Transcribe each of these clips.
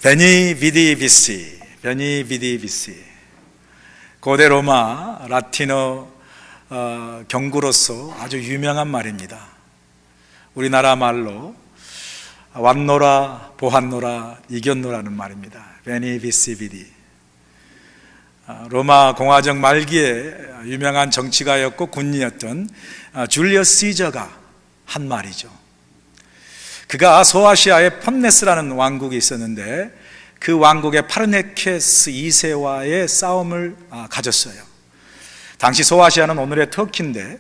베니 비디 비시, 베니 비디 비시. 고대 로마 라틴어 경구로서 아주 유명한 말입니다. 우리나라 말로 왔노라 보았노라 이겼노라는 말입니다. 베니 비시 비디. 로마 공화정 말기에 유명한 정치가였고 군인이었던 줄리어스 시저가 한 말이죠. 그가 소아시아에 폰네스라는 왕국이 있었는데 그 왕국의 파르네케스 2세와의 싸움을 가졌어요. 당시 소아시아는 오늘의 터키인데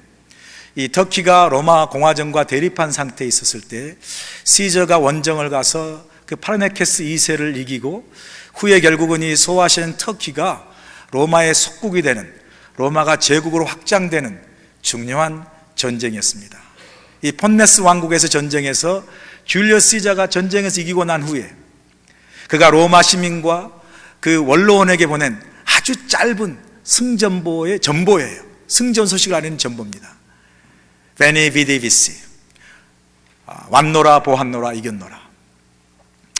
이 터키가 로마 공화정과 대립한 상태에 있었을 때 시저가 원정을 가서 그 파르네케스 2세를 이기고 후에 결국은 이 소아시아인 터키가 로마의 속국이 되는, 로마가 제국으로 확장되는 중요한 전쟁이었습니다. 이 폰네스 왕국에서 전쟁에서 줄리어스 시저가 전쟁에서 이기고 난 후에 그가 로마 시민과 그 원로원에게 보낸 아주 짧은 승전보의 전보예요. 승전 소식을 알리는 전보입니다. 베니 비디 비시, 왔노라 보았노라 이겼노라.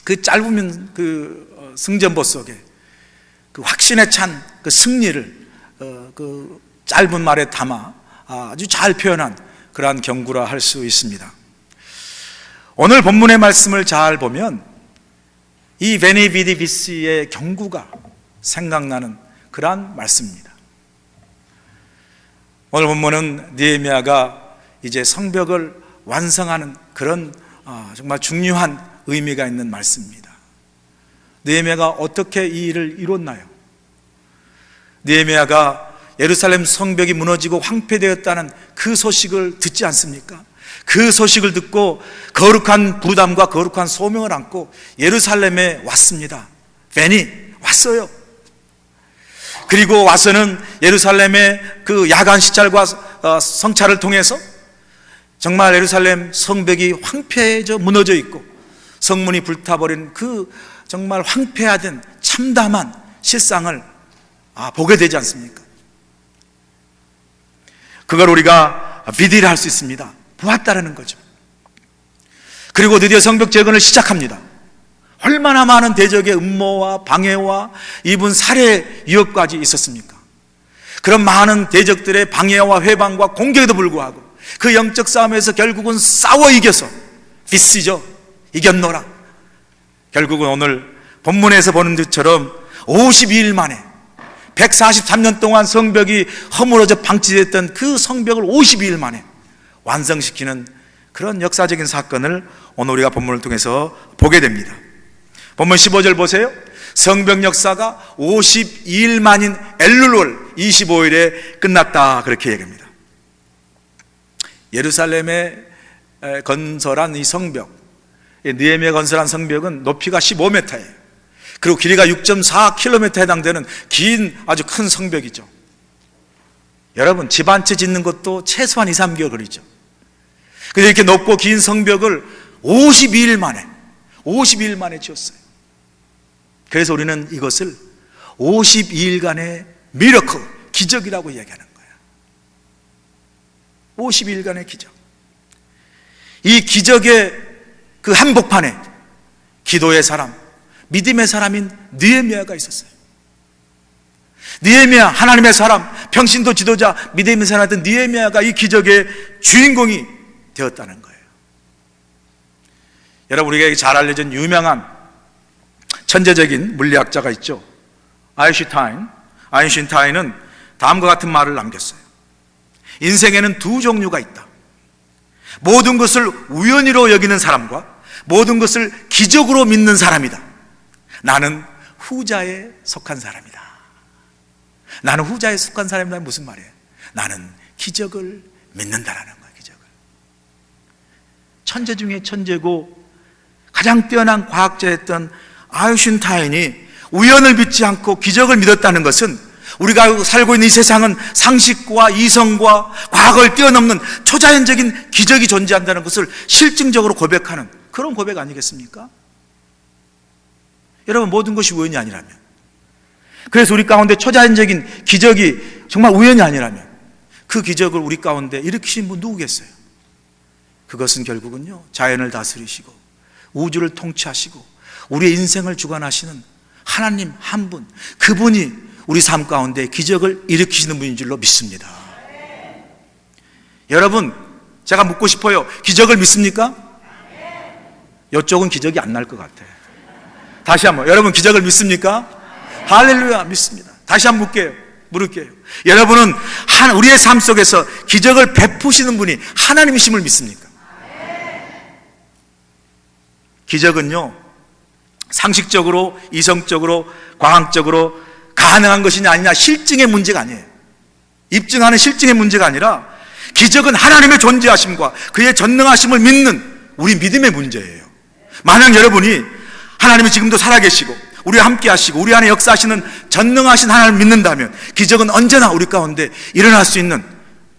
그 짧으면 그 승전보 속에 그 확신에 찬 그 승리를 그 짧은 말에 담아 아주 잘 표현한 그러한 경구라 할 수 있습니다. 오늘 본문의 말씀을 잘 보면 이 베니 비디 비시의 경구가 생각나는 그러한 말씀입니다. 오늘 본문은 느헤미야가 이제 성벽을 완성하는 그런 정말 중요한 의미가 있는 말씀입니다. 느헤미야가 어떻게 이 일을 이뤘나요? 느헤미야가 예루살렘 성벽이 무너지고 황폐되었다는 그 소식을 듣지 않습니까? 그 소식을 듣고 거룩한 부담과 거룩한 소명을 안고 예루살렘에 왔습니다. 베니 왔어요. 그리고 와서는 예루살렘의 그 야간 시찰과 성찰을 통해서 정말 예루살렘 성벽이 황폐해져 무너져 있고 성문이 불타버린 그 정말 황폐화된 참담한 실상을 보게 되지 않습니까? 그걸 우리가 비디를 할 수 있습니다. 보았다라는 거죠. 그리고 드디어 성벽 재건을 시작합니다. 얼마나 많은 대적의 음모와 방해와 이분 살해 위협까지 있었습니까? 그런 많은 대적들의 방해와 회방과 공격에도 불구하고 그 영적 싸움에서 결국은 싸워 이겨서 비시죠. 이겼노라. 결국은 오늘 본문에서 보는 것처럼 52일 만에 143년 동안 성벽이 허물어져 방치됐던 그 성벽을 52일 만에 완성시키는 그런 역사적인 사건을 오늘 우리가 본문을 통해서 보게 됩니다. 본문 15절 보세요. 성벽 역사가 52일 만인 엘룰월 25일에 끝났다, 그렇게 얘기합니다. 예루살렘에 건설한 이 성벽, 느헤미야가 건설한 성벽은 높이가 15m예요. 그리고 길이가 6.4km에 해당되는 긴 아주 큰 성벽이죠. 여러분, 집 한 채 짓는 것도 최소한 2, 3개월 걸리죠. 그런데 이렇게 높고 긴 성벽을 52일 만에 지었어요. 그래서 우리는 이것을 52일간의 미러클, 기적이라고 이야기하는 거예요. 52일간의 기적. 이 기적의 그 한복판에 기도의 사람, 믿음의 사람인 느헤미야가 있었어요. 느헤미야, 하나님의 사람, 평신도 지도자, 믿음의 사람이었던 느헤미야가 이 기적의 주인공이 되었다는 거예요. 여러분, 우리가 잘 알려진 유명한 천재적인 물리학자가 있죠. 아인슈타인은 다음과 같은 말을 남겼어요. 인생에는 두 종류가 있다. 모든 것을 우연히로 여기는 사람과 모든 것을 기적으로 믿는 사람이다. 나는 후자에 속한 사람이다. 나는 후자에 속한 사람이라는 무슨 말이에요? 나는 기적을 믿는다라는 거예요. 기적을. 천재 중에 천재고 가장 뛰어난 과학자였던 아인슈타인이 우연을 믿지 않고 기적을 믿었다는 것은 우리가 살고 있는 이 세상은 상식과 이성과 과학을 뛰어넘는 초자연적인 기적이 존재한다는 것을 실증적으로 고백하는 그런 고백 아니겠습니까? 여러분, 모든 것이 우연이 아니라면, 그래서 우리 가운데 초자연적인 기적이 정말 우연이 아니라면 그 기적을 우리 가운데 일으키신 분 누구겠어요? 그것은 결국은요, 자연을 다스리시고 우주를 통치하시고 우리의 인생을 주관하시는 하나님 한 분, 그분이 우리 삶 가운데 기적을 일으키시는 분인 줄로 믿습니다. 여러분, 제가 묻고 싶어요. 기적을 믿습니까? 이쪽은 기적이 안 날 것 같아요. 다시 한번, 여러분 기적을 믿습니까? 할렐루야, 믿습니다. 다시 한번 물을게요. 여러분은 우리의 삶 속에서 기적을 베푸시는 분이 하나님이심을 믿습니까? 기적은요, 상식적으로, 이성적으로, 과학적으로 가능한 것이냐 아니냐 실증의 문제가 아니에요. 입증하는 실증의 문제가 아니라 기적은 하나님의 존재하심과 그의 전능하심을 믿는 우리 믿음의 문제예요. 만약 여러분이 하나님이 지금도 살아계시고 우리와 함께 하시고 우리 안에 역사하시는 전능하신 하나님을 믿는다면 기적은 언제나 우리 가운데 일어날 수 있는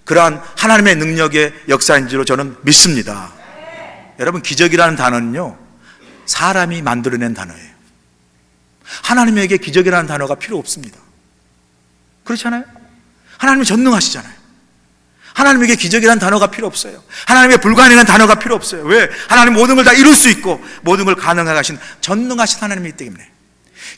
그러한 하나님의 능력의 역사인 줄로 저는 믿습니다. 여러분, 기적이라는 단어는요, 사람이 만들어낸 단어예요. 하나님에게 기적이라는 단어가 필요 없습니다. 그렇잖아요? 하나님은 전능하시잖아요. 하나님에게 기적이라는 단어가 필요 없어요. 하나님의 불가능한 단어가 필요 없어요. 왜? 하나님 모든 걸 다 이룰 수 있고 모든 걸 가능하게 하신 전능하신 하나님이기 때문에.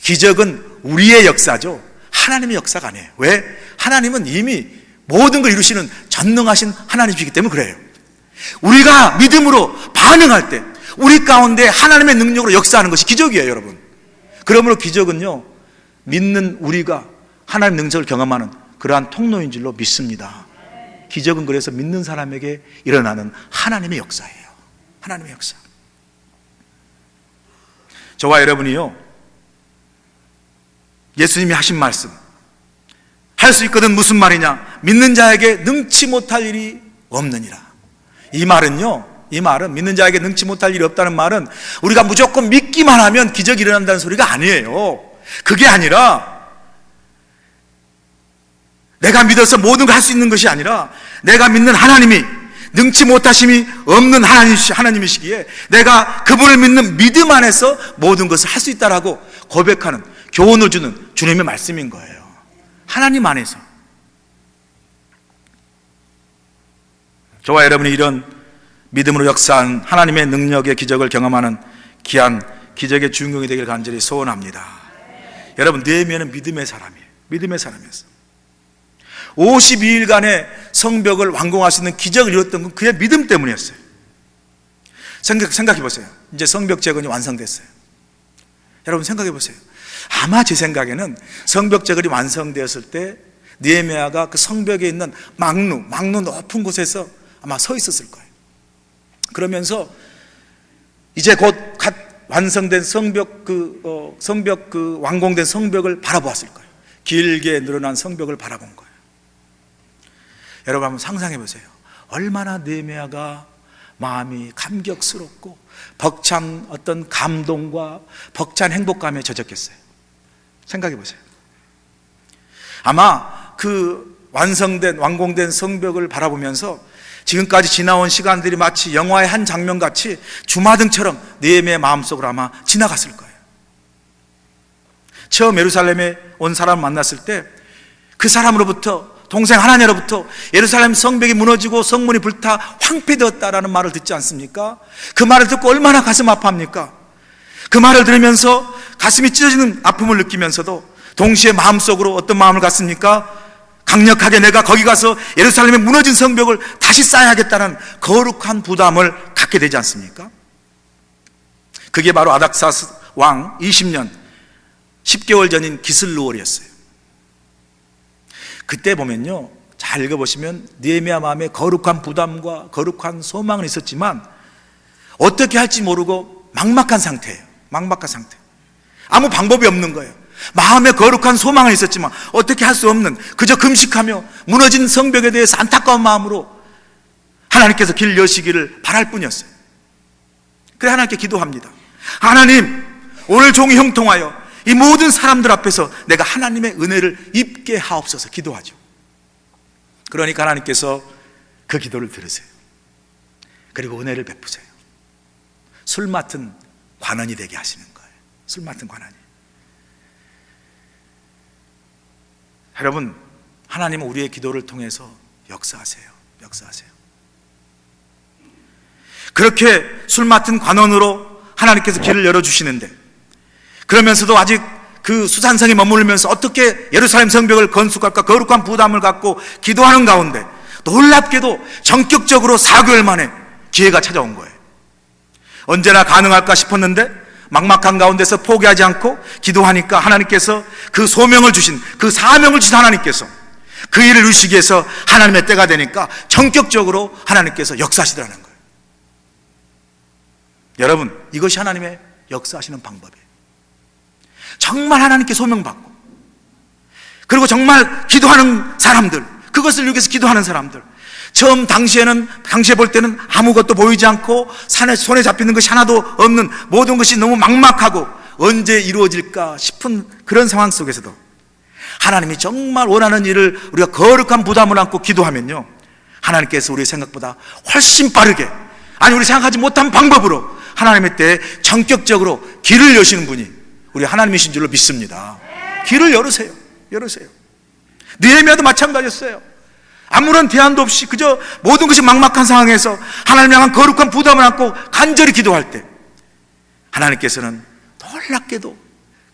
기적은 우리의 역사죠, 하나님의 역사가 아니에요. 왜? 하나님은 이미 모든 걸 이루시는 전능하신 하나님이시기 때문에 그래요. 우리가 믿음으로 반응할 때 우리 가운데 하나님의 능력으로 역사하는 것이 기적이에요, 여러분. 그러므로 기적은요, 믿는 우리가 하나님의 능력을 경험하는 그러한 통로인 줄로 믿습니다. 기적은 그래서 믿는 사람에게 일어나는 하나님의 역사예요. 하나님의 역사. 저와 여러분이요, 예수님이 하신 말씀, 할 수 있거든 무슨 말이냐? 믿는 자에게 능치 못할 일이 없느니라. 이 말은 믿는 자에게 능치 못할 일이 없다는 말은 우리가 무조건 믿기만 하면 기적이 일어난다는 소리가 아니에요. 그게 아니라 내가 믿어서 모든 걸 할 수 있는 것이 아니라 내가 믿는 하나님이 능치 못하심이 없는 하나님이시기에 내가 그분을 믿는 믿음 안에서 모든 것을 할 수 있다라고 고백하는, 교훈을 주는 주님의 말씀인 거예요. 하나님 안에서. 저와 여러분이 이런 믿음으로 역사한 하나님의 능력의 기적을 경험하는 귀한 기적의 주인공이 되길 간절히 소원합니다. 여러분, 느헤미야는 믿음의 사람이에요. 믿음의 사람이었어요. 52일간의 성벽을 완공할 수 있는 기적을 이뤘던 건 그의 믿음 때문이었어요. 생각해 보세요. 이제 성벽 재건이 완성됐어요. 여러분 생각해 보세요. 아마 제 생각에는 성벽 재건이 완성되었을 때 느헤미야가 그 성벽에 있는 망루 높은 곳에서 아마 서 있었을 거예요. 그러면서 이제 곧 완성된 성벽 완공된 성벽을 바라보았을 거예요. 길게 늘어난 성벽을 바라본 거예요. 여러분 한번 상상해 보세요. 얼마나 느헤미야가 마음이 감격스럽고 벅찬 어떤 감동과 벅찬 행복감에 젖었겠어요. 생각해 보세요. 아마 그 완공된 성벽을 바라보면서 지금까지 지나온 시간들이 마치 영화의 한 장면같이 주마등처럼 느헤미야의 마음속으로 아마 지나갔을 거예요. 처음 예루살렘에 온 사람을 만났을 때 그 사람으로부터, 동생 하나냐로부터 예루살렘 성벽이 무너지고 성문이 불타 황폐되었다라는 말을 듣지 않습니까? 그 말을 듣고 얼마나 가슴 아파합니까? 그 말을 들으면서 가슴이 찢어지는 아픔을 느끼면서도 동시에 마음속으로 어떤 마음을 갖습니까? 강력하게 내가 거기 가서 예루살렘의 무너진 성벽을 다시 쌓아야겠다는 거룩한 부담을 갖게 되지 않습니까? 그게 바로 아닥사스 왕 20년 10개월 전인 기슬루월이었어요. 그때 보면요, 잘 읽어보시면 느헤미야 마음에 거룩한 부담과 거룩한 소망은 있었지만 어떻게 할지 모르고 막막한 상태예요. 막막한 상태. 아무 방법이 없는 거예요. 마음에 거룩한 소망은 있었지만 어떻게 할 수 없는, 그저 금식하며 무너진 성벽에 대해서 안타까운 마음으로 하나님께서 길 여시기를 바랄 뿐이었어요. 그래 하나님께 기도합니다. 하나님, 오늘 종이 형통하여 이 모든 사람들 앞에서 내가 하나님의 은혜를 입게 하옵소서 기도하죠. 그러니까 하나님께서 그 기도를 들으세요. 그리고 은혜를 베푸세요. 술 맡은 관원이 되게 하시는 거예요. 술 맡은 관원이. 여러분, 하나님은 우리의 기도를 통해서 역사하세요. 역사하세요. 그렇게 술 맡은 관원으로 하나님께서 길을 열어주시는데 그러면서도 아직 그 수산성에 머무르면서 어떻게 예루살렘 성벽을 건축할까 거룩한 부담을 갖고 기도하는 가운데 놀랍게도 전격적으로 4개월 만에 기회가 찾아온 거예요. 언제나 가능할까 싶었는데 막막한 가운데서 포기하지 않고 기도하니까 하나님께서 그 소명을 주신, 그 사명을 주신 하나님께서 그 일을 이루시기 위해서 하나님의 때가 되니까 전격적으로 하나님께서 역사하시더라는 거예요. 여러분, 이것이 하나님의 역사하시는 방법이에요. 정말 하나님께 소명받고, 그리고 정말 기도하는 사람들, 그것을 위해서 기도하는 사람들, 당시에 볼 때는 아무것도 보이지 않고 손에 잡히는 것이 하나도 없는, 모든 것이 너무 막막하고 언제 이루어질까 싶은 그런 상황 속에서도 하나님이 정말 원하는 일을 우리가 거룩한 부담을 안고 기도하면요, 하나님께서 우리 생각보다 훨씬 빠르게, 아니 우리 생각하지 못한 방법으로 하나님의 때에 전격적으로 길을 여시는 분이 우리 하나님이신 줄로 믿습니다. 길을 열으세요. 느헤미야도 마찬가지였어요. 아무런 대안도 없이 그저 모든 것이 막막한 상황에서 하나님 향한 거룩한 부담을 안고 간절히 기도할 때 하나님께서는 놀랍게도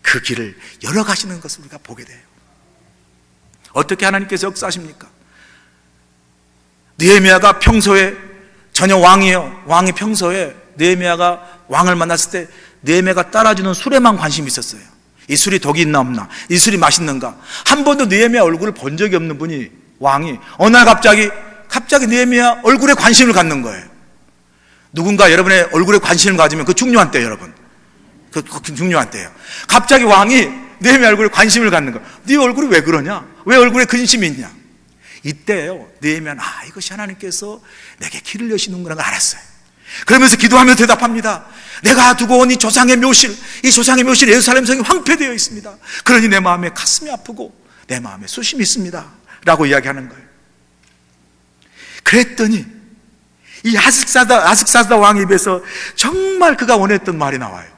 그 길을 열어가시는 것을 우리가 보게 돼요. 어떻게 하나님께서 역사하십니까? 느헤미야가 평소에 전혀 왕이 평소에 느헤미야가 왕을 만났을 때 느헤미야가 따라주는 술에만 관심이 있었어요. 이 술이 독이 있나 없나, 이 술이 맛있는가. 한 번도 느헤미야 얼굴을 본 적이 없는 분이, 왕이 어느 날 갑자기 느헤미야 얼굴에 관심을 갖는 거예요. 누군가 여러분의 얼굴에 관심을 가지면 그 중요한 때예요, 여러분. 그 중요한 때예요. 갑자기 왕이 느헤미야 얼굴에 관심을 갖는 거예요. 네 얼굴이 왜 그러냐? 왜 얼굴에 근심이 있냐? 이때예요, 느헤미야는 이것이 하나님께서 내게 길을 여시는구나 알았어요. 그러면서 기도하면서 대답합니다. 내가 두고 온 이 조상의 묘실, 예루살렘 성이 황폐되어 있습니다. 그러니 내 마음에 가슴이 아프고 내 마음에 수심이 있습니다 라고 이야기하는 거예요. 그랬더니 이 아스사다 왕 입에서 정말 그가 원했던 말이 나와요.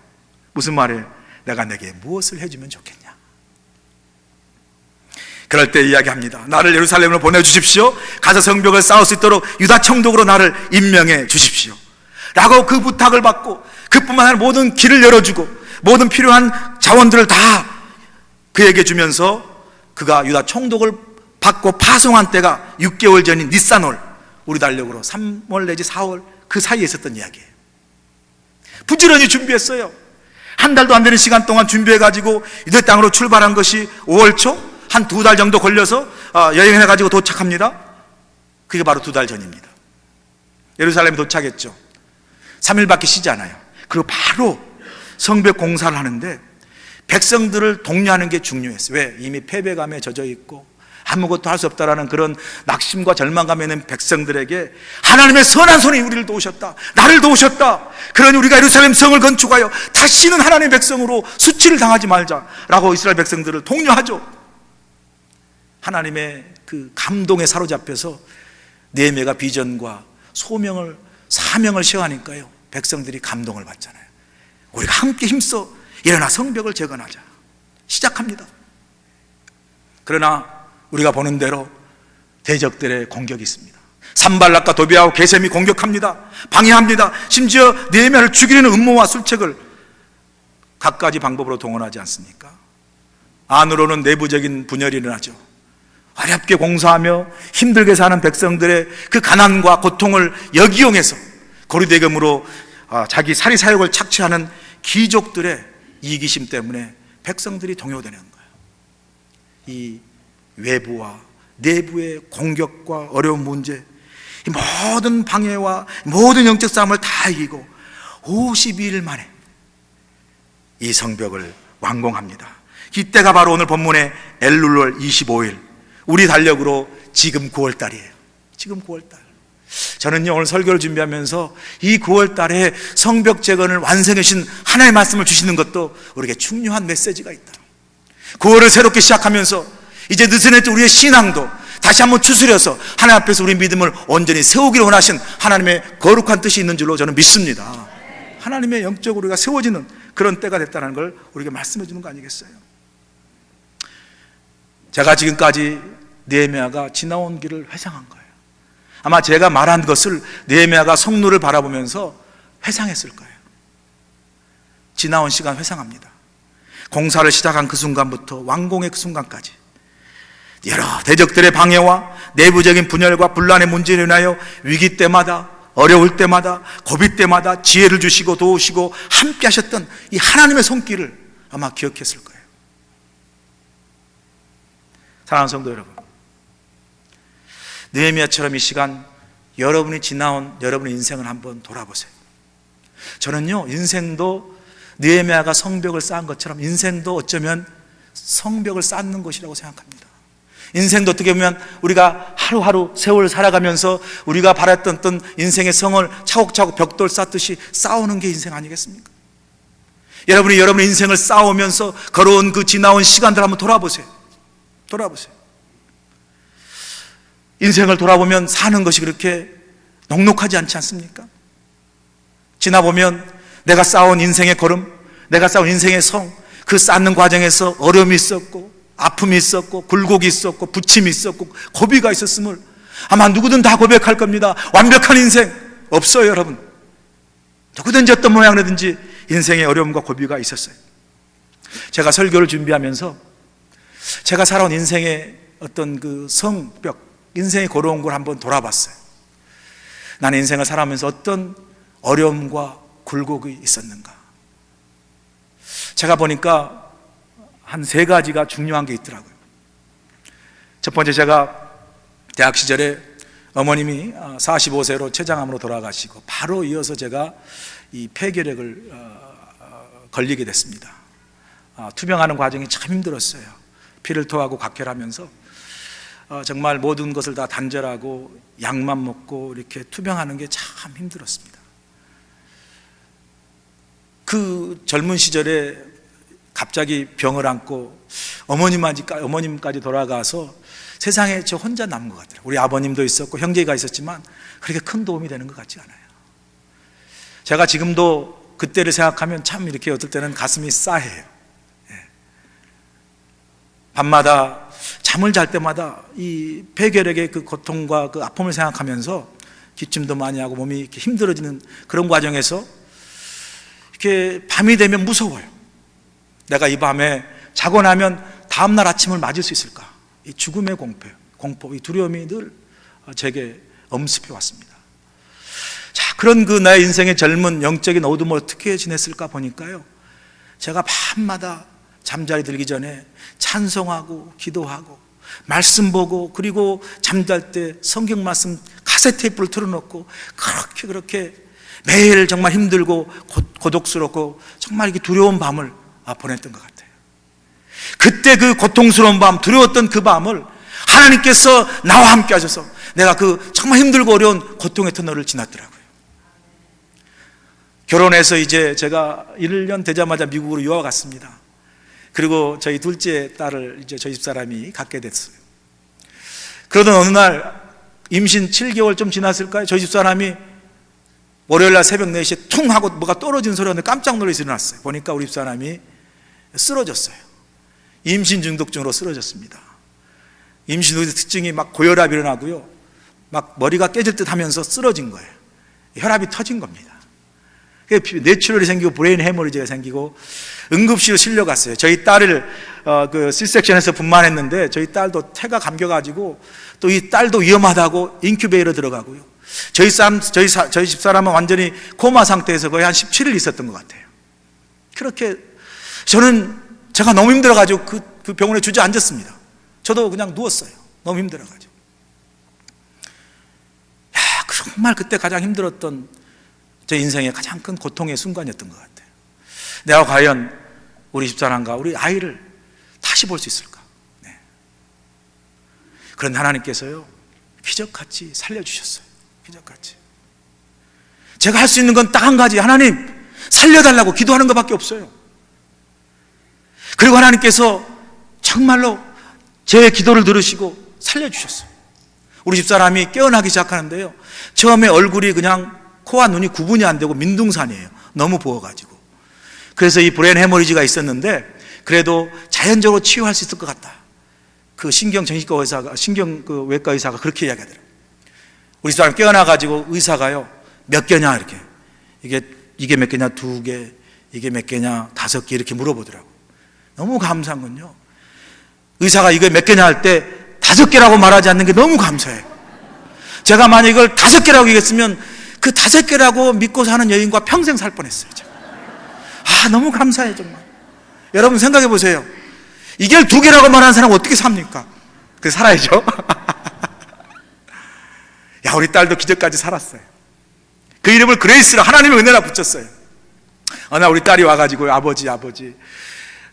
무슨 말이에요? 내가 내게 무엇을 해주면 좋겠냐? 그럴 때 이야기합니다. 나를 예루살렘으로 보내주십시오. 가서 성벽을 쌓을 수 있도록 유다 총독으로 나를 임명해 주십시오 라고 그 부탁을 받고, 그뿐만 아니라 모든 길을 열어주고 모든 필요한 자원들을 다 그에게 주면서 그가 유다 총독을 받고 파송한 때가 6개월 전인 니산월, 우리 달력으로 3월 내지 4월 그 사이에 있었던 이야기예요. 부지런히 준비했어요. 한 달도 안 되는 시간 동안 준비해가지고 유대 땅으로 출발한 것이 5월 초, 한 2달 정도 걸려서 여행해가지고 도착합니다. 그게 바로 2달 전입니다. 예루살렘에 도착했죠. 3일밖에 쉬지 않아요. 그리고 바로 성벽 공사를 하는데 백성들을 독려하는 게 중요했어요. 왜? 이미 패배감에 젖어 있고 아무것도 할 수 없다라는 그런 낙심과 절망감에 있는 백성들에게 하나님의 선한 손이 우리를 도우셨다, 나를 도우셨다, 그러니 우리가 예루살렘 성을 건축하여 다시는 하나님의 백성으로 수치를 당하지 말자라고 이스라엘 백성들을 독려하죠. 하나님의 그 감동에 사로잡혀서 느헤미야가 비전과 사명을 시행하니까요, 백성들이 감동을 받잖아요. 우리가 함께 힘써 일어나 성벽을 재건하자 시작합니다. 그러나 우리가 보는 대로 대적들의 공격이 있습니다. 산발락과 도비아와 게셈이 공격합니다. 방해합니다. 심지어 느헤미야를 죽이려는 음모와 술책을 갖가지 방법으로 동원하지 않습니까? 안으로는 내부적인 분열이 일어나죠. 어렵게 공사하며 힘들게 사는 백성들의 그 가난과 고통을 역이용해서 고리대금으로 자기 사리 사욕을 착취하는 귀족들의 이기심 때문에 백성들이 동요되는 거예요. 이 외부와 내부의 공격과 어려운 문제, 이 모든 방해와 모든 영적 싸움을 다 이기고 52일 만에 이 성벽을 완공합니다. 이때가 바로 오늘 본문의 엘룰월 25일, 우리 달력으로 지금 9월달이에요. 지금 9월달. 저는요, 오늘 설교를 준비하면서 이 9월달에 성벽 재건을 완성해 주신 하나님의 말씀을 주시는 것도 우리에게 중요한 메시지가 있다. 9월을 새롭게 시작하면서 이제 늦은 우리의 신앙도 다시 한번 추스려서 하나님 앞에서 우리 믿음을 온전히 세우기를 원하신 하나님의 거룩한 뜻이 있는 줄로 저는 믿습니다. 하나님의 영적으로 우리가 세워지는 그런 때가 됐다는 걸 우리에게 말씀해 주는 거 아니겠어요? 제가 지금까지 느헤미야가 지나온 길을 회상한 거예요. 아마 제가 말한 것을 느헤미야가 성루를 바라보면서 회상했을 거예요. 지나온 시간 회상합니다. 공사를 시작한 그 순간부터 완공의 그 순간까지 여러 대적들의 방해와 내부적인 분열과 분란의 문제로 인하여 위기 때마다, 어려울 때마다, 고비 때마다 지혜를 주시고 도우시고 함께 하셨던 이 하나님의 손길을 아마 기억했을 거예요. 사랑하는 성도 여러분, 느헤미야처럼 이 시간 여러분이 지나온 여러분의 인생을 한번 돌아보세요. 저는요, 인생도 느헤미야가 성벽을 쌓은 것처럼 인생도 어쩌면 성벽을 쌓는 것이라고 생각합니다. 인생도 어떻게 보면 우리가 하루하루 세월을 살아가면서 우리가 바랐던 어떤 인생의 성을 차곡차곡 벽돌 쌓듯이 쌓아오는 게 인생 아니겠습니까? 여러분이 여러분의 인생을 쌓아오면서 걸어온 그 지나온 시간들 한번 돌아보세요. 인생을 돌아보면 사는 것이 그렇게 넉넉하지 않지 않습니까? 지나보면 내가 쌓아온 인생의 걸음, 내가 쌓아온 인생의 성, 그 쌓는 과정에서 어려움이 있었고 아픔이 있었고 굴곡이 있었고 부침이 있었고 고비가 있었음을 아마 누구든 다 고백할 겁니다. 완벽한 인생 없어요, 여러분. 누구든지 어떤 모양이든지 인생의 어려움과 고비가 있었어요. 제가 설교를 준비하면서 제가 살아온 인생의 어떤 그 성벽, 인생이 걸어온 걸 한번 돌아봤어요. 나는 인생을 살아오면서 어떤 어려움과 굴곡이 있었는가. 제가 보니까 한 3가지가 중요한 게 있더라고요. 첫 번째, 제가 대학 시절에 어머님이 45세로 췌장암으로 돌아가시고 바로 이어서 제가 이 폐결핵을 걸리게 됐습니다. 투병하는 과정이 참 힘들었어요. 피를 토하고 각혈하면서 정말 모든 것을 다 단절하고 약만 먹고 이렇게 투병하는 게 참 힘들었습니다. 그 젊은 시절에 갑자기 병을 안고 어머님까지 돌아가서 세상에 저 혼자 남은 것 같더라고요. 우리 아버님도 있었고 형제가 있었지만 그렇게 큰 도움이 되는 것 같지 않아요. 제가 지금도 그때를 생각하면 참 이렇게 어떨 때는 가슴이 싸해요. 밤마다 잠을 잘 때마다 이 폐결핵의 그 고통과 그 아픔을 생각하면서 기침도 많이 하고 몸이 이렇게 힘들어지는 그런 과정에서 이렇게 밤이 되면 무서워요. 내가 이 밤에 자고 나면 다음날 아침을 맞을 수 있을까? 이 죽음의 공포, 이 두려움이 늘 제게 엄습해 왔습니다. 자, 그런 그 나의 인생의 젊은 영적인 어둠을 어떻게 지냈을까 보니까요, 제가 밤마다 잠자리 들기 전에 찬송하고 기도하고 말씀 보고, 그리고 잠잘 때 성경 말씀 카세트 테이프를 틀어놓고 그렇게 매일 정말 힘들고 고독스럽고 정말 이렇게 두려운 밤을 보냈던 것 같아요. 그때 그 고통스러운 밤, 두려웠던 그 밤을 하나님께서 나와 함께 하셔서 내가 그 정말 힘들고 어려운 고통의 터널을 지났더라고요. 결혼해서 이제 제가 1년 되자마자 미국으로 유학 갔습니다. 그리고 저희 둘째 딸을 이제 저희 집사람이 갖게 됐어요. 그러던 어느 날 임신 7개월 좀 지났을까요? 저희 집사람이 월요일날 새벽 4시에 퉁 하고 뭐가 떨어진 소리가 나는데 깜짝 놀라서 일어났어요. 보니까 우리 집사람이 쓰러졌어요. 임신 중독증으로 쓰러졌습니다. 임신 후 특징이 막 고혈압이 일어나고요, 막 머리가 깨질 듯 하면서 쓰러진 거예요. 혈압이 터진 겁니다. 뇌출혈이 생기고 브레인 해머리지가 생기고 응급실로 실려갔어요. 저희 딸을 그 C섹션에서 분만했는데 저희 딸도 태가 감겨가지고 또 이 딸도 위험하다고 인큐베이터로 들어가고요. 저희 집사람은 완전히 코마 상태에서 거의 한 17일 있었던 것 같아요. 그렇게 제가 너무 힘들어가지고 그 병원에 주저앉았습니다. 저도 그냥 누웠어요. 너무 힘들어가지고. 정말 그때 가장 힘들었던 제 인생의 가장 큰 고통의 순간이었던 것 같아요. 내가 과연 우리 집사람과 우리 아이를 다시 볼 수 있을까? 네. 그런데 하나님께서요, 기적같이 살려주셨어요. 기적같이. 제가 할 수 있는 건 딱 한 가지, 하나님 살려달라고 기도하는 것밖에 없어요. 그리고 하나님께서 정말로 제 기도를 들으시고 살려주셨어요. 우리 집사람이 깨어나기 시작하는데요, 처음에 얼굴이 그냥 코와 눈이 구분이 안 되고 민둥산이에요. 너무 부어가지고. 그래서 이 브레인 해머리지가 있었는데 그래도 자연적으로 치유할 수 있을 것 같다. 그 신경외과 의사가 그렇게 이야기하더라고요. 우리 집사람 깨어나가지고 의사가요, 몇 개냐 이렇게, 이게 몇 개냐, 2개, 이게 몇 개냐, 5개 이렇게 물어보더라고요. 너무 감사한 건요, 의사가 이거 몇 개냐 할 때 5개라고 말하지 않는 게 너무 감사해요. 제가 만약 이걸 5개라고 얘기했으면 그 5개라고 믿고 사는 여인과 평생 살 뻔했어요. 너무 감사해요, 정말. 여러분 생각해 보세요. 이게 2개라고 말하는 사람은 어떻게 삽니까? 그래서 살아야죠. 야, 우리 딸도 기적까지 살았어요. 그 이름을 그레이스로, 하나님의 은혜라 붙였어요. 어느 날 우리 딸이 와가지고, 아버지,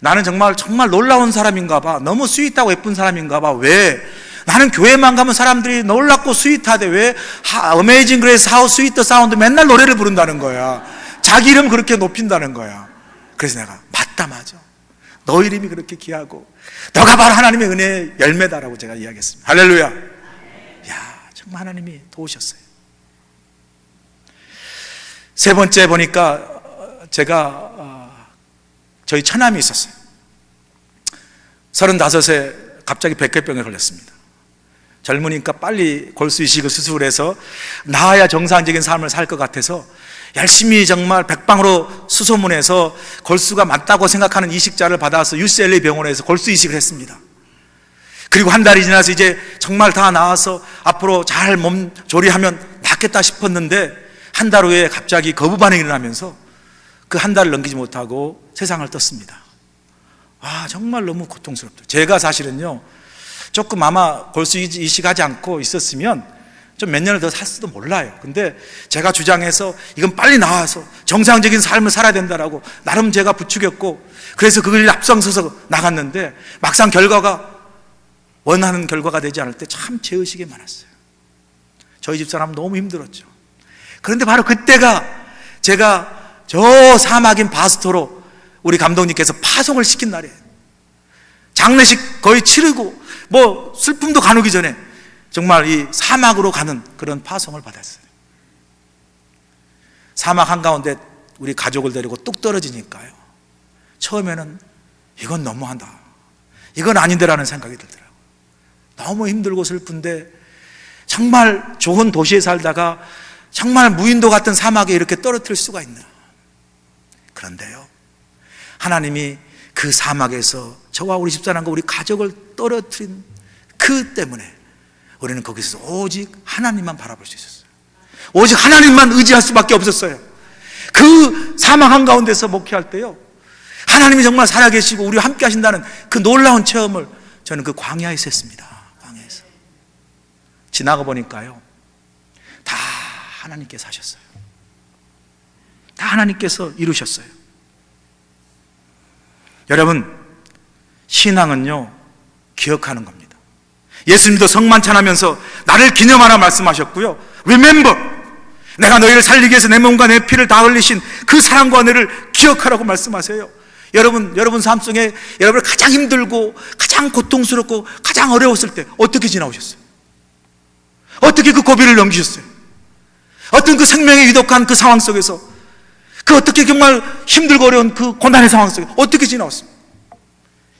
나는 정말 놀라운 사람인가 봐. 너무 스윗하고 예쁜 사람인가 봐. 왜? 나는 교회만 가면 사람들이 놀랍고 스윗하대. 왜? 어메이징 그레이스 하우 스윗 더 사운드 맨날 노래를 부른다는 거야. 자기 이름 그렇게 높인다는 거야. 그래서 내가, 맞아. 너 이름이 그렇게 귀하고 너가 바로 하나님의 은혜의 열매다라고 제가 이야기했습니다. 할렐루야. 야, 정말 하나님이 도우셨어요. 세 번째 보니까 제가 저희 처남이 있었어요. 35세 갑자기 백혈병에 걸렸습니다. 젊으니까 빨리 골수 이식을 수술해서 나아야 정상적인 삶을 살 것 같아서 열심히 정말 백방으로 수소문해서 골수가 맞다고 생각하는 이식자를 받아서 UCLA 병원에서 골수 이식을 했습니다. 그리고 한 달이 지나서 이제 정말 다 나아서 앞으로 잘 몸 조리하면 낫겠다 싶었는데 한 달 후에 갑자기 거부 반응이 일어나면서 그 한 달을 넘기지 못하고 세상을 떴습니다. 정말 너무 고통스럽다. 제가 사실은요, 조금 아마 골수 이식하지 않고 있었으면 좀 몇 년을 더 살지도 몰라요. 근데 제가 주장해서 이건 빨리 나와서 정상적인 삶을 살아야 된다라고 나름 제가 부추겼고, 그래서 그걸 앞장서서 나갔는데 막상 결과가 원하는 결과가 되지 않을 때 참 죄의식이 많았어요. 저희 집사람은 너무 힘들었죠. 그런데 바로 그때가 제가 저 사막인 바스토로 우리 감독님께서 파송을 시킨 날이에요. 장례식 거의 치르고 뭐 슬픔도 가누기 전에 정말 이 사막으로 가는 그런 파송을 받았어요. 사막 한가운데 우리 가족을 데리고 뚝 떨어지니까요, 처음에는 이건 너무한다, 이건 아닌데라는 생각이 들더라고요. 너무 힘들고 슬픈데 정말 좋은 도시에 살다가 정말 무인도 같은 사막에 이렇게 떨어뜨릴 수가 있나. 그런데요, 하나님이 그 사막에서 저와 우리 집사람과 우리 가족을 떨어뜨린 그 때문에 우리는 거기서 오직 하나님만 바라볼 수 있었어요. 오직 하나님만 의지할 수밖에 없었어요. 그 사막 한가운데서 목회할 때요, 하나님이 정말 살아계시고 우리와 함께 하신다는 그 놀라운 체험을 저는 그 광야에서 했습니다. 광야에서 지나가 보니까요, 다 하나님께서 하셨어요. 다 하나님께서 이루셨어요. 여러분, 신앙은요, 기억하는 겁니다. 예수님도 성만찬하면서 나를 기념하라 말씀하셨고요, Remember, 내가 너희를 살리기 위해서 내 몸과 내 피를 다 흘리신 그 사랑과 은혜를 기억하라고 말씀하세요. 여러분 삶 속에 여러분이 가장 힘들고 가장 고통스럽고 가장 어려웠을 때 어떻게 지나오셨어요? 어떻게 그 고비를 넘기셨어요? 어떤 그 생명의 위독한 그 상황 속에서, 그 어떻게 정말 힘들고 어려운 그 고난의 상황 속에 어떻게 지나왔습니까?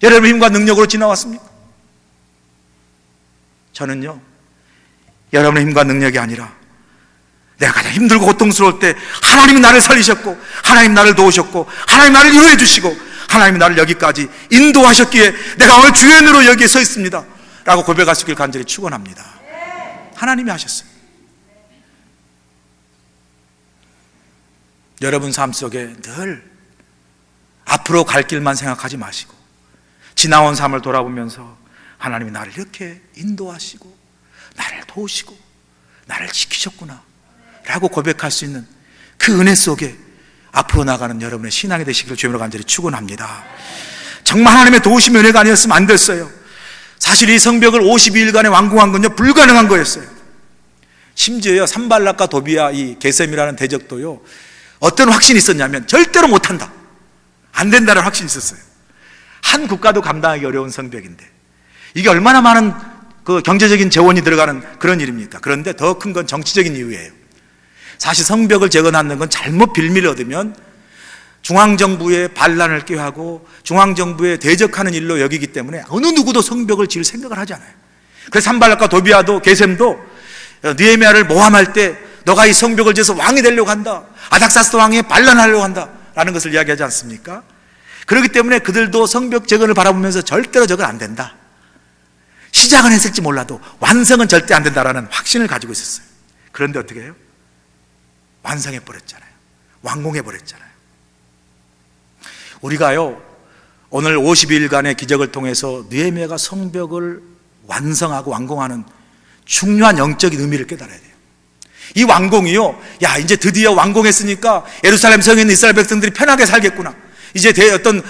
여러분 힘과 능력으로 지나왔습니까? 저는요, 여러분의 힘과 능력이 아니라 내가 가장 힘들고 고통스러울 때 하나님이 나를 살리셨고, 하나님 나를 도우셨고, 하나님 나를 위로해 주시고, 하나님이 나를 여기까지 인도하셨기에 내가 오늘 주의 은혜로 여기에 서 있습니다 라고 고백할 수 있길 간절히 축원합니다. 하나님이 하셨어요. 여러분 삶 속에 늘 앞으로 갈 길만 생각하지 마시고 지나온 삶을 돌아보면서 하나님이 나를 이렇게 인도하시고 나를 도우시고 나를 지키셨구나 라고 고백할 수 있는 그 은혜 속에 앞으로 나가는 여러분의 신앙이 되시기를 주님으로 간절히 축원합니다. 정말 하나님의 도우심의 은혜가 아니었으면 안 됐어요. 사실 이 성벽을 52일간에 완공한 건요, 불가능한 거였어요. 심지어요, 산발락과 도비아 이 게셈이라는 대적도요, 어떤 확신이 있었냐면 절대로 못한다, 안 된다는 확신이 있었어요. 한 국가도 감당하기 어려운 성벽인데 이게 얼마나 많은 그 경제적인 재원이 들어가는 그런 일입니까? 그런데 더 큰 건 정치적인 이유예요. 사실 성벽을 재건하는 건 잘못 빌미를 얻으면 중앙정부의 반란을 꾀하고 중앙정부에 대적하는 일로 여기기 때문에 어느 누구도 성벽을 지을 생각을 하지 않아요. 그래서 산발락과 도비아도 게셈도 느헤미야를 모함할 때 너가 이 성벽을 지어서 왕이 되려고 한다, 아닥사스 왕에 반란하려고 한다 라는 것을 이야기하지 않습니까? 그렇기 때문에 그들도 성벽 재건을 바라보면서 절대로 저건 안 된다, 시작은 했을지 몰라도 완성은 절대 안 된다라는 확신을 가지고 있었어요. 그런데 어떻게 해요? 완성해버렸잖아요. 완공해버렸잖아요. 우리가요, 오늘 52일간의 기적을 통해서 느헤미야가 성벽을 완성하고 완공하는 중요한 영적인 의미를 깨달아야 돼요. 이 완공이요, 야, 이제 드디어 완공했으니까 예루살렘 성에 있는 이스라엘 백성들이 편하게 살겠구나, 이제 어떤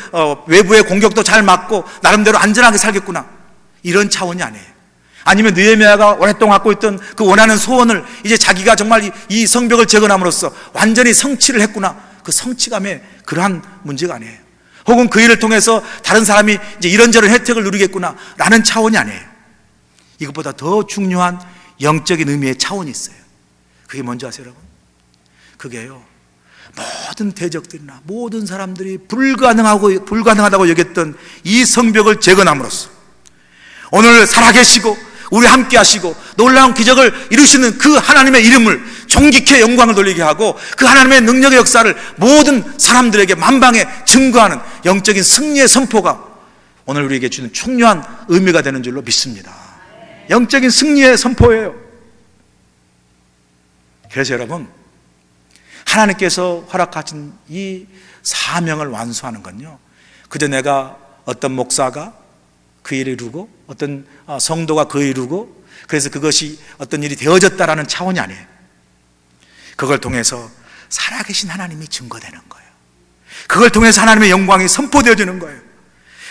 외부의 공격도 잘 막고 나름대로 안전하게 살겠구나, 이런 차원이 아니에요. 아니면 느헤미야가 오랫동안 갖고 있던 그 원하는 소원을 이제 자기가 정말 이 성벽을 재건함으로써 완전히 성취를 했구나, 그 성취감에 그러한 문제가 아니에요. 혹은 그 일을 통해서 다른 사람이 이제 이런저런 혜택을 누리겠구나 라는 차원이 아니에요. 이것보다 더 중요한 영적인 의미의 차원이 있어요. 그게 뭔지 아세요, 여러분? 그게요, 모든 대적들이나 모든 사람들이 불가능하다고 여겼던 이 성벽을 재건함으로써 오늘 살아계시고 우리 함께 하시고 놀라운 기적을 이루시는 그 하나님의 이름을 존귀케 영광을 돌리게 하고 그 하나님의 능력의 역사를 모든 사람들에게 만방에 증거하는 영적인 승리의 선포가 오늘 우리에게 주는 중요한 의미가 되는 줄로 믿습니다. 영적인 승리의 선포예요. 그래서 여러분, 하나님께서 허락하신 이 사명을 완수하는 건요, 그저 내가 어떤 목사가 그 일을 이루고 어떤 성도가 그 일을 이루고 그래서 그것이 어떤 일이 되어졌다라는 차원이 아니에요. 그걸 통해서 살아계신 하나님이 증거되는 거예요. 그걸 통해서 하나님의 영광이 선포되어지는 거예요.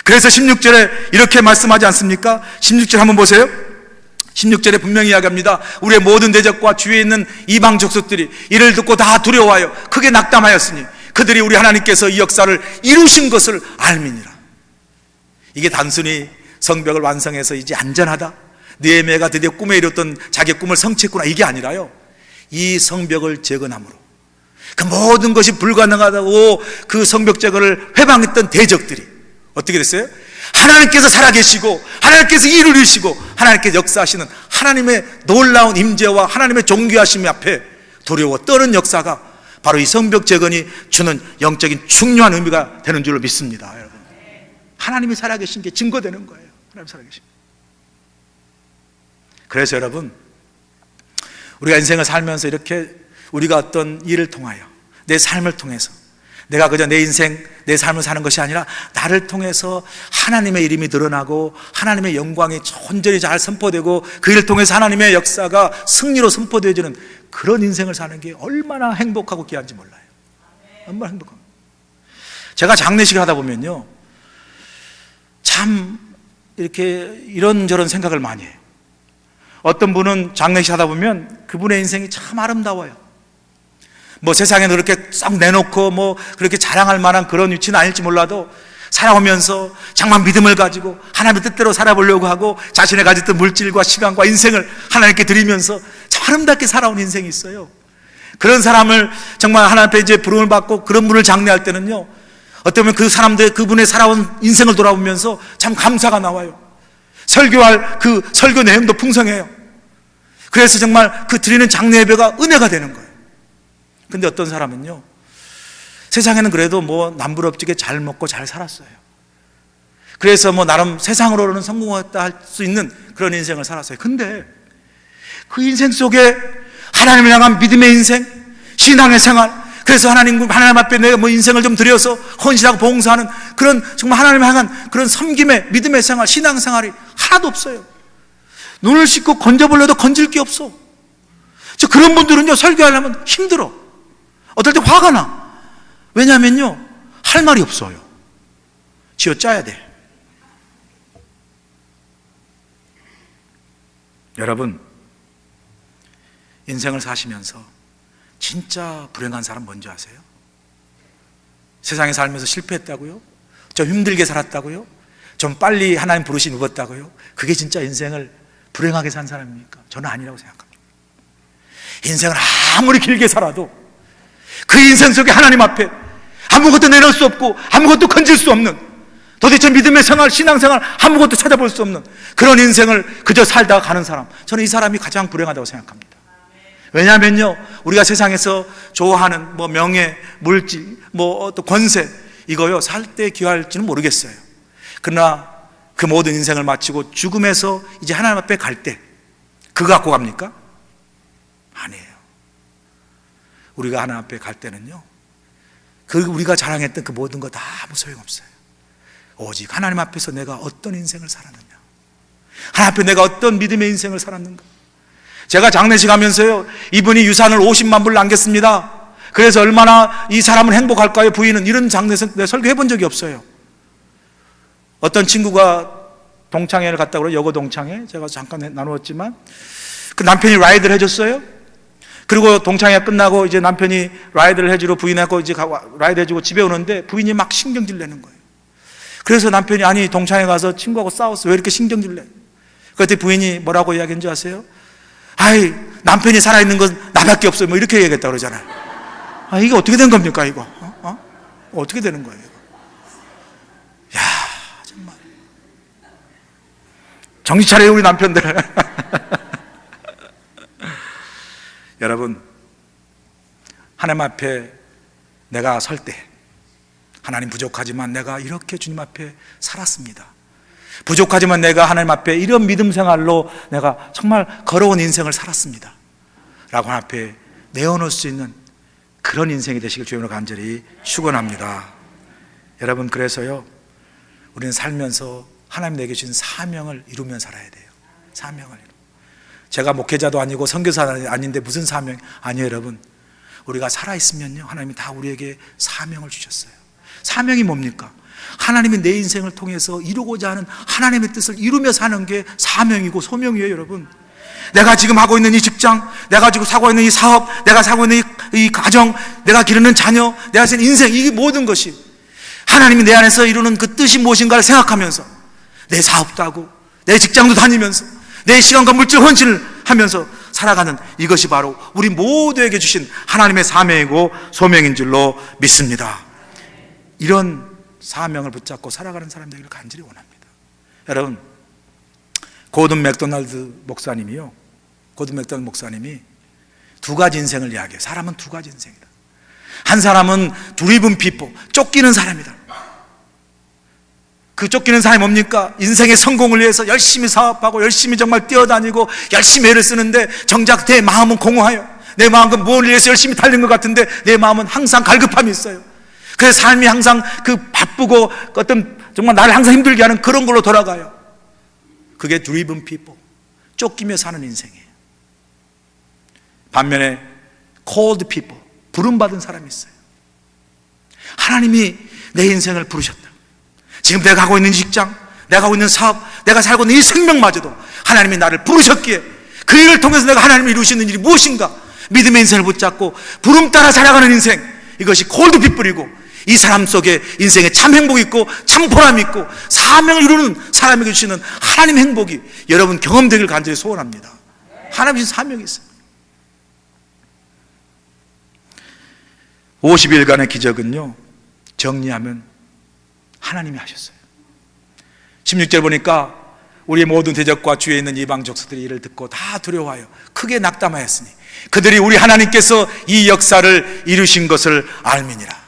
그래서 16절에 이렇게 말씀하지 않습니까? 16절 한번 보세요. 16절에 분명히 이야기합니다. 우리의 모든 대적과 주위에 있는 이방 족속들이 이를 듣고 다 두려워하여 크게 낙담하였으니 그들이 우리 하나님께서 이 역사를 이루신 것을 알미니라. 이게 단순히 성벽을 완성해서 이제 안전하다, 느헤미야가 드디어 꿈에 이뤘던 자기의 꿈을 성취했구나, 이게 아니라요, 이 성벽을 재건함으로 그 모든 것이 불가능하다고 그 성벽 재건을 회방했던 대적들이 어떻게 됐어요? 하나님께서 살아계시고 하나님께서 일을 이루시고 하나님께서 역사하시는 하나님의 놀라운 임재와 하나님의 존귀하심 앞에 두려워 떠는 역사가 바로 이 성벽 재건이 주는 영적인 중요한 의미가 되는 줄로 믿습니다. 여러분, 하나님이 살아계신 게 증거되는 거예요. 하나님 살아계신. 그래서 여러분, 우리가 인생을 살면서 이렇게 우리가 어떤 일을 통하여 내 삶을 통해서 내가 그저 내 인생, 내 삶을 사는 것이 아니라 나를 통해서 하나님의 이름이 드러나고 하나님의 영광이 온전히 잘 선포되고 그 일을 통해서 하나님의 역사가 승리로 선포되어지는 그런 인생을 사는 게 얼마나 행복하고 귀한지 몰라요. 얼마나 행복합니다. 제가 장례식을 하다 보면요, 참 이렇게 이런저런 생각을 많이 해요. 어떤 분은 장례식 하다 보면 그분의 인생이 참 아름다워요. 뭐 세상에 그렇게 싹 내놓고 뭐 그렇게 자랑할 만한 그런 위치는 아닐지 몰라도 살아오면서 정말 믿음을 가지고 하나님의 뜻대로 살아보려고 하고 자신의 가졌던 물질과 시간과 인생을 하나님께 드리면서 참 아름답게 살아온 인생이 있어요. 그런 사람을 정말 하나님 앞에 이제 부름을 받고 그런 분을 장례할 때는요, 어쩌면 그 사람들, 그분의 살아온 인생을 돌아보면서 참 감사가 나와요. 설교할 그 설교 내용도 풍성해요. 그래서 정말 그 드리는 장례 예배가 은혜가 되는 거예요. 근데 어떤 사람은요, 세상에는 그래도 뭐 남부럽지게 잘 먹고 잘 살았어요. 그래서 뭐 나름 세상으로는 성공했다 할 수 있는 그런 인생을 살았어요. 근데 그 인생 속에 하나님을 향한 믿음의 인생, 신앙의 생활, 그래서 하나님 앞에 내가 뭐 인생을 좀 들여서 헌신하고 봉사하는 그런 정말 하나님을 향한 그런 섬김의 믿음의 생활, 신앙 생활이 하나도 없어요. 눈을 씻고 건져보려도 건질 게 없어. 그런 분들은요, 설교하려면 힘들어. 어떨 때 화가 나. 왜냐하면요, 할 말이 없어요. 쥐어짜야 돼. 여러분, 인생을 사시면서 진짜 불행한 사람 뭔지 아세요? 세상에 살면서 실패했다고요? 좀 힘들게 살았다고요? 좀 빨리 하나님 부르심 입었다고요? 그게 진짜 인생을 불행하게 산 사람입니까? 저는 아니라고 생각합니다. 인생을 아무리 길게 살아도 그 인생 속에 하나님 앞에 아무것도 내놓을 수 없고 아무것도 건질 수 없는, 도대체 믿음의 생활, 신앙생활 아무것도 찾아볼 수 없는 그런 인생을 그저 살다가 가는 사람, 저는 이 사람이 가장 불행하다고 생각합니다. 왜냐하면요, 우리가 세상에서 좋아하는 뭐 명예, 물질, 뭐 또 권세, 이거요 살 때 귀할지는 모르겠어요. 그러나 그 모든 인생을 마치고 죽음에서 이제 하나님 앞에 갈 때 그거 갖고 갑니까? 아니에요. 우리가 하나님 앞에 갈 때는요, 그 우리가 자랑했던 그 모든 거 다 아무 소용없어요. 오직 하나님 앞에서 내가 어떤 인생을 살았느냐, 하나님 앞에 내가 어떤 믿음의 인생을 살았는가. 제가 장례식 하면서요, 이분이 유산을 50만 불 남겼습니다, 그래서 얼마나 이 사람은 행복할까요? 부인은 이런 장례식 내가 설교해 본 적이 없어요. 어떤 친구가 동창회를 갔다 그래요. 여고 동창회 제가 잠깐 나누었지만 그 남편이 라이드를 해줬어요. 그리고 동창회가 끝나고 이제 남편이 라이드를 해주러 부인하고 이제 라이드 해주고 집에 오는데 부인이 막 신경질 내는 거예요. 그래서 남편이 아니 동창회 가서 친구하고 싸웠어, 왜 이렇게 신경질 내? 그때 부인이 뭐라고 이야기한 줄 아세요? 아이 남편이 살아있는 건 나밖에 없어요, 뭐 이렇게 얘기했다 그러잖아요. 아 이게 어떻게 된 겁니까 이거? 어떻게 되는 거예요? 야 정말 정신 차려요 우리 남편들. 여러분, 하나님 앞에 내가 설 때 하나님 부족하지만 내가 이렇게 주님 앞에 살았습니다, 부족하지만 내가 하나님 앞에 이런 믿음 생활로 내가 정말 걸어온 인생을 살았습니다 라고 하나님 앞에 내어놓을 수 있는 그런 인생이 되시길 주님으로 간절히 축원합니다. 여러분, 그래서요 우리는 살면서 하나님 내게 주신 사명을 이루면 살아야 돼요. 사명을 이루면. 제가 목회자도 아니고 선교사도 아닌데 무슨 사명? 아니에요 여러분, 우리가 살아있으면요 하나님이 다 우리에게 사명을 주셨어요. 사명이 뭡니까? 하나님이 내 인생을 통해서 이루고자 하는 하나님의 뜻을 이루며 사는 게 사명이고 소명이에요 여러분. 내가 지금 하고 있는 이 직장, 내가 지금 사고 있는 이 사업, 내가 사고 있는 이 가정, 내가 기르는 자녀, 내가 사는 인생, 이 모든 것이 하나님이 내 안에서 이루는 그 뜻이 무엇인가를 생각하면서 내 사업도 하고 내 직장도 다니면서 내 시간과 물질 헌신을 하면서 살아가는 이것이 바로 우리 모두에게 주신 하나님의 사명이고 소명인 줄로 믿습니다. 이런 사명을 붙잡고 살아가는 사람 되기를 간절히 원합니다. 여러분, 고든 맥도날드 목사님이요, 고든 맥도날드 목사님이 두 가지 인생을 이야기해요. 사람은 두 가지 인생이다. 한 사람은 드리븐 피플, 쫓기는 사람이다. 그 쫓기는 사람이 뭡니까? 인생의 성공을 위해서 열심히 사업하고 열심히 정말 뛰어다니고 열심히 애를 쓰는데 정작 내 마음은 공허해요. 내 마음은 무엇을 위해서 열심히 달린 것 같은데 내 마음은 항상 갈급함이 있어요. 그래서 삶이 항상 그 바쁘고 어떤 정말 나를 항상 힘들게 하는 그런 걸로 돌아가요. 그게 드리븐 피플, 쫓기며 사는 인생이에요. 반면에 called people, 부름받은 사람이 있어요. 하나님이 내 인생을 부르셨다. 지금 내가 하고 있는 직장, 내가 하고 있는 사업, 내가 살고 있는 이 생명마저도 하나님이 나를 부르셨기에 그 일을 통해서 내가 하나님이 이루시는 일이 무엇인가, 믿음의 인생을 붙잡고 부름 따라 살아가는 인생, 이것이 called people이고 이 사람 속에 인생에 참 행복이 있고 참 보람이 있고 사명을 이루는 사람에게 주시는 하나님의 행복이 여러분 경험되길 간절히 소원합니다. 하나님의 사명이 있어요. 50일간의 기적은요 정리하면 하나님이 하셨어요. 16절 보니까 우리의 모든 대적과 주위에 있는 이방 족속들이 이를 듣고 다 두려워하여 크게 낙담하였으니 그들이 우리 하나님께서 이 역사를 이루신 것을 알미니라.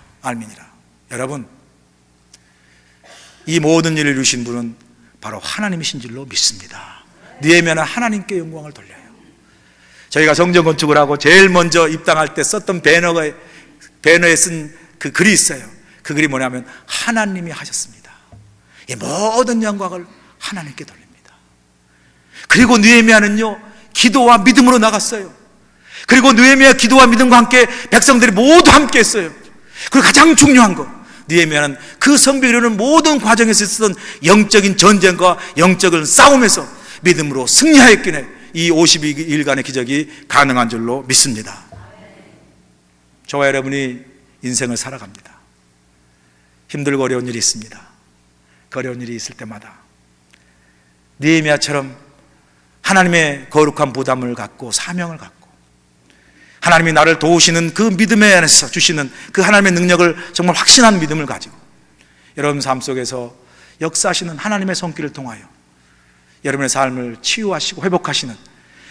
여러분, 이 모든 일을 이루신 분은 바로 하나님이신 줄로 믿습니다. 느헤미야는 하나님께 영광을 돌려요. 저희가 성전 건축을 하고 제일 먼저 입당할 때 썼던 배너에 쓴 그 글이 있어요. 그 글이 뭐냐면 하나님이 하셨습니다. 이 모든 영광을 하나님께 돌립니다. 그리고 느헤미야는요 기도와 믿음으로 나갔어요. 그리고 느헤미야 기도와 믿음과 함께 백성들이 모두 함께 했어요. 그리고 가장 중요한 거, 느헤미야는 그 성벽을 이루는 모든 과정에서 있었던 영적인 전쟁과 영적인 싸움에서 믿음으로 승리하였기에 이 52일간의 기적이 가능한 줄로 믿습니다. 저와 여러분이 인생을 살아갑니다. 힘들고 어려운 일이 있습니다. 그 어려운 일이 있을 때마다 느헤미야처럼 하나님의 거룩한 부담을 갖고 사명을 갖고 하나님이 나를 도우시는 그 믿음에 안에서 주시는 그 하나님의 능력을 정말 확신한 믿음을 가지고 여러분 삶 속에서 역사하시는 하나님의 손길을 통하여 여러분의 삶을 치유하시고 회복하시는,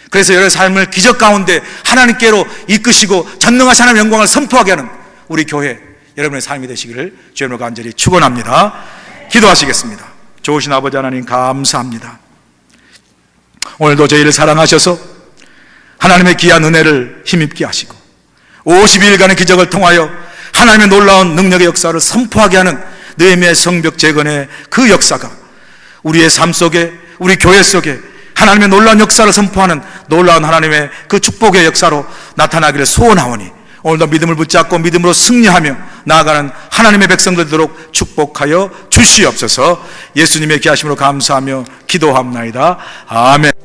그래서 여러분의 삶을 기적 가운데 하나님께로 이끄시고 전능하신 하나님의 영광을 선포하게 하는 우리 교회 여러분의 삶이 되시기를 주님으로 간절히 축원합니다. 기도하시겠습니다. 좋으신 아버지 하나님 감사합니다. 오늘도 저희를 사랑하셔서 하나님의 귀한 은혜를 힘입게 하시고 50일간의 기적을 통하여 하나님의 놀라운 능력의 역사를 선포하게 하는 느헤미야의 성벽 재건의 그 역사가 우리의 삶 속에, 우리 교회 속에 하나님의 놀라운 역사를 선포하는 놀라운 하나님의 그 축복의 역사로 나타나기를 소원하오니 오늘도 믿음을 붙잡고 믿음으로 승리하며 나아가는 하나님의 백성들 되도록 축복하여 주시옵소서. 예수님의 귀하심으로 감사하며 기도합나이다. 아멘.